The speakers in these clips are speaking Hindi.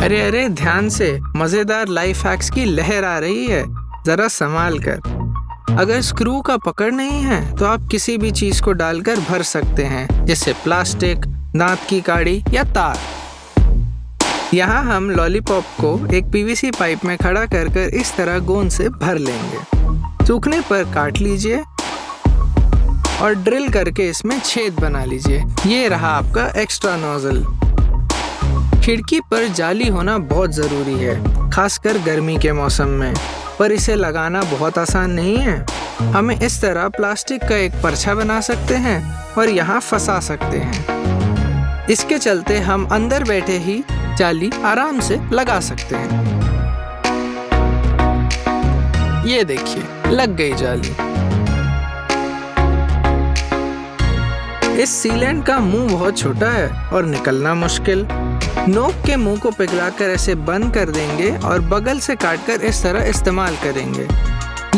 अरे अरे ध्यान से, मजेदार लाइफ हैक्स की लहर आ रही है, जरा संभाल कर। अगर स्क्रू का पकड़ नहीं है तो आप किसी भी चीज को डालकर भर सकते हैं, जैसे प्लास्टिक, दांत की काड़ी या तार। यहाँ हम लॉलीपॉप को एक पीवीसी पाइप में खड़ा कर इस तरह गोंद से भर लेंगे। सूखने पर काट लीजिए और ड्रिल करके इसमें छेद बना लीजिए। ये रहा आपका एक्स्ट्रा नोजल। खिड़की पर जाली होना बहुत ज़रूरी है, खासकर गर्मी के मौसम में, पर इसे लगाना बहुत आसान नहीं है। हमें इस तरह प्लास्टिक का एक परछा बना सकते हैं और यहाँ फंसा सकते हैं। इसके चलते हम अंदर बैठे ही जाली आराम से लगा सकते हैं। ये देखिए, लग गई जाली। इस सीलेंट का मुंह बहुत छोटा है और निकलना मुश्किल। नोक के मुंह को पिघलाकर ऐसे बंद कर देंगे और बगल से काटकर इस तरह इस्तेमाल करेंगे।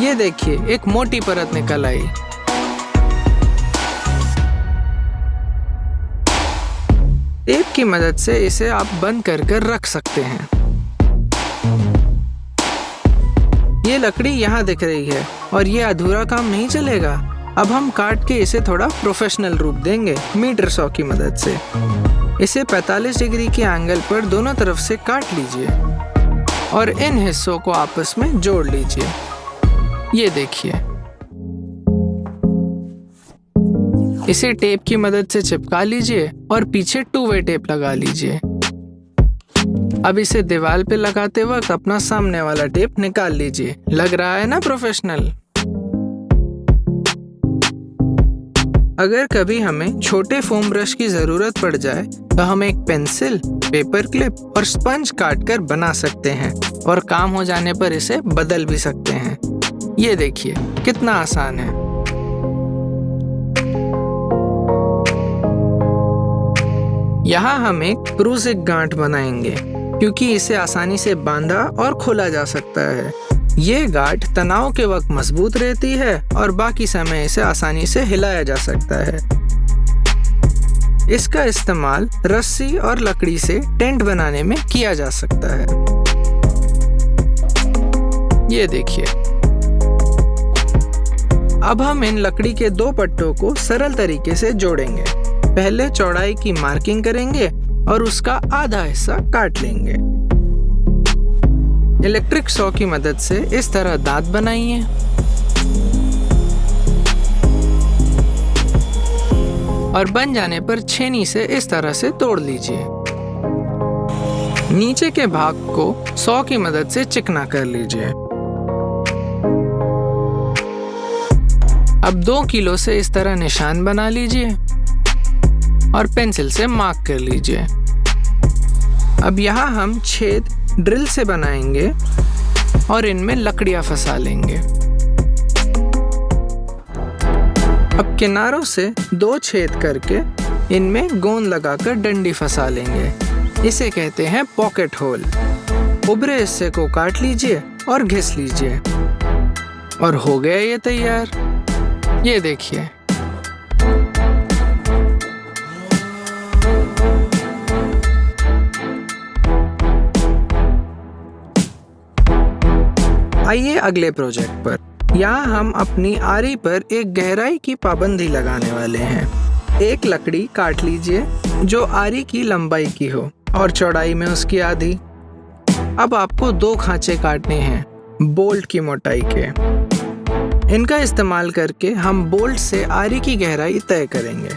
ये देखिए, एक मोटी परत निकल आई। टेप की मदद से इसे आप बंद कर रख सकते हैं। ये लकड़ी यहाँ दिख रही है और ये अधूरा काम नहीं चलेगा। अब हम काट के इसे थोड़ा प्रोफेशनल रूप देंगे मीटर सॉ की मदद से। इसे 45 डिग्री के एंगल पर दोनों तरफ से काट लीजिए और इन हिस्सों को आपस में जोड़ लीजिए। ये देखिए, इसे टेप की मदद से चिपका लीजिए और पीछे 2-वे टेप लगा लीजिए। अब इसे दीवार पे लगाते वक्त अपना सामने वाला टेप निकाल लीजिए। लग रहा है ना प्रोफेशनल? अगर कभी हमें छोटे फोम ब्रश की जरूरत पड़ जाए तो हम एक पेंसिल, पेपर क्लिप और स्पंज काटकर बना सकते हैं और काम हो जाने पर इसे बदल भी सकते हैं। ये देखिए, कितना आसान है। यहाँ हम एक प्रूसिक गांठ बनाएंगे क्योंकि इसे आसानी से बांधा और खोला जा सकता है। ये गांठ तनाव के वक्त मजबूत रहती है और बाकी समय इसे आसानी से हिलाया जा सकता है। इसका इस्तेमाल रस्सी और लकड़ी से टेंट बनाने में किया जा सकता है। ये देखिए, अब हम इन लकड़ी के 2 पट्टों को सरल तरीके से जोड़ेंगे। पहले चौड़ाई की मार्किंग करेंगे और उसका आधा हिस्सा काट लेंगे। इलेक्ट्रिक सॉ की मदद से इस तरह दांत बनाइए। और बन जाने पर छेनी से इस तरह से तोड़ लीजिए। नीचे के भाग को सॉ की मदद से चिकना कर लीजिए। अब 2 किलो से इस तरह निशान बना लीजिए और पेंसिल से मार्क कर लीजिए। अब यहाँ हम छेद ड्रिल से बनाएंगे और इनमें लकड़ियां फंसा लेंगे। अब किनारों से 2 छेद करके इनमें गोंद लगाकर डंडी फंसा लेंगे। इसे कहते हैं पॉकेट होल। उभरे हिस्से को काट लीजिए और घिस लीजिए और हो गया ये तैयार। ये देखिए, आइए अगले प्रोजेक्ट पर। यहाँ हम अपनी आरी पर एक गहराई की पाबंदी लगाने वाले हैं। एक लकड़ी काट लीजिए जो आरी की लंबाई की हो और चौड़ाई में उसकी आधी। अब आपको 2 खांचे काटने हैं बोल्ट की मोटाई के। इनका इस्तेमाल करके हम बोल्ट से आरी की गहराई तय करेंगे।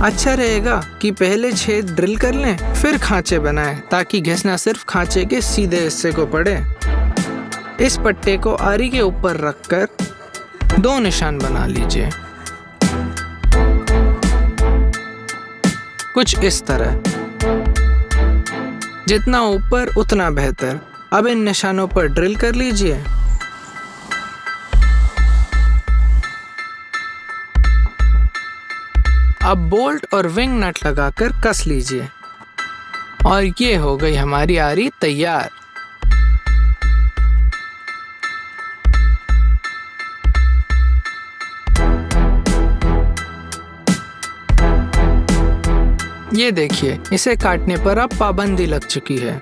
अच्छा रहेगा कि पहले छेद ड्रिल कर लें, फिर खांचे बनाएं, ताकि घिसना सिर्फ खांचे के सीधे हिस्से को पड़े। इस पट्टे को आरी के ऊपर रखकर 2 निशान बना लीजिए, कुछ इस तरह। जितना ऊपर उतना बेहतर। अब इन निशानों पर ड्रिल कर लीजिए। अब बोल्ट और विंग नट लगाकर कस लीजिए और ये हो गई हमारी आरी तैयार। ये देखिए, इसे काटने पर अब पाबंदी लग चुकी है।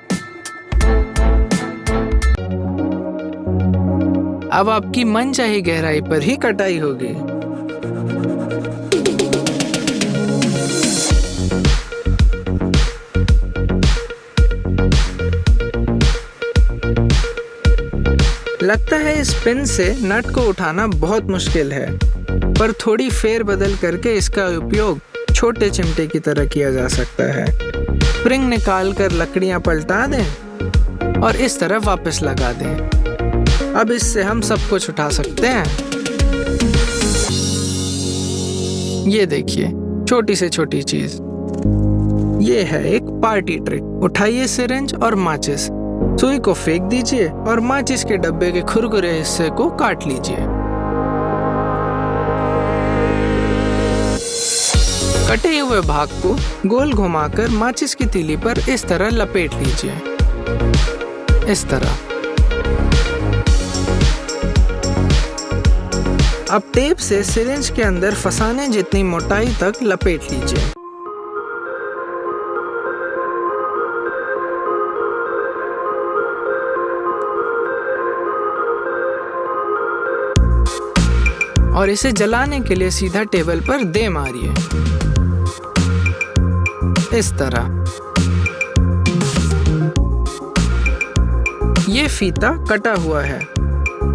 अब आपकी मनचाही गहराई पर ही कटाई होगी। लगता है इस पिन से नट को उठाना बहुत मुश्किल है, पर थोड़ी फेरबदल करके इसका उपयोग छोटे चिमटे की तरह किया जा सकता है। स्प्रिंग निकाल कर लकड़ियां पलटा दें और इस तरह वापस लगा दें। अब इससे हम सब कुछ उठा सकते हैं। ये देखिए, छोटी से छोटी चीज। ये है एक पार्टी ट्रिक। उठाइए सिरिंज और माचिस, सुई को फेंक दीजिए और माचिस के डब्बे के खुरखुरे हिस्से को काट लीजिए। कटे हुए भाग को गोल घुमाकर माचिस की तीली पर इस तरह लपेट लीजिए। इस तरह। अब टेप से सिरिंज के अंदर फंसाने जितनी मोटाई तक लपेट लीजिए। और इसे जलाने के लिए सीधा टेबल पर दे मारिए। इस तरह। ये फीता कटा हुआ है।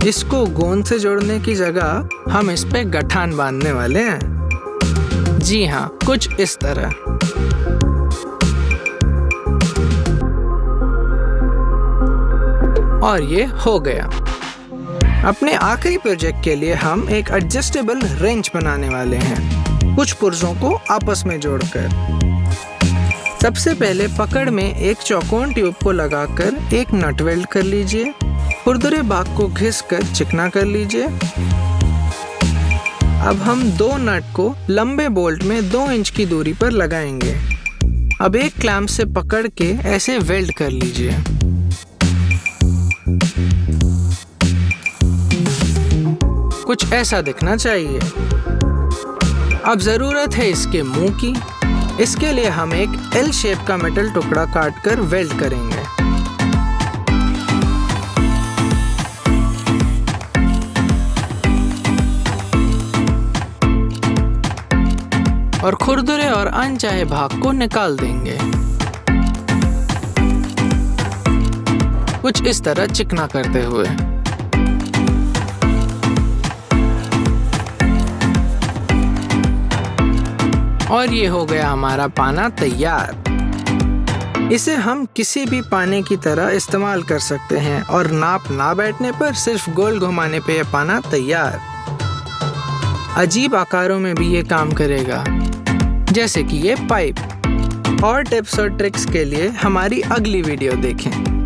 इसको गोंद से जोड़ने की जगह हम इस पे गठान बांधने वाले हैं। जी हाँ, कुछ इस तरह। और ये हो गया। अपने आखिरी प्रोजेक्ट के लिए हम एक एडजस्टेबल रेंच बनाने वाले हैं, कुछ पुर्जों को आपस में जोड़कर। सबसे पहले पकड़ में एक चौकोन ट्यूब को लगाकर एक नट वेल्ड कर लीजिए। खुरदुरे भाग को घिसकर चिकना कर लीजिए। अब हम दो नट को लंबे बोल्ट में 2 इंच की दूरी पर लगाएंगे। अब एक क्लैंप से पकड़ के ऐसे वेल्ड कर लीजिए। कुछ ऐसा दिखना चाहिए। अब जरूरत है इसके मुंह की। इसके लिए हम एक एल शेप का मेटल टुकड़ा काटकर वेल्ड करेंगे। और खुरदुरे और अनचाहे भाग को निकाल देंगे। कुछ इस तरह चिकना करते हुए। और ये हो गया हमारा पाना तैयार। इसे हम किसी भी पाने की तरह इस्तेमाल कर सकते हैं और नाप ना बैठने पर सिर्फ गोल घुमाने पे यह पाना तैयार। अजीब आकारों में भी ये काम करेगा, जैसे कि ये पाइप। और टिप्स और ट्रिक्स के लिए हमारी अगली वीडियो देखें।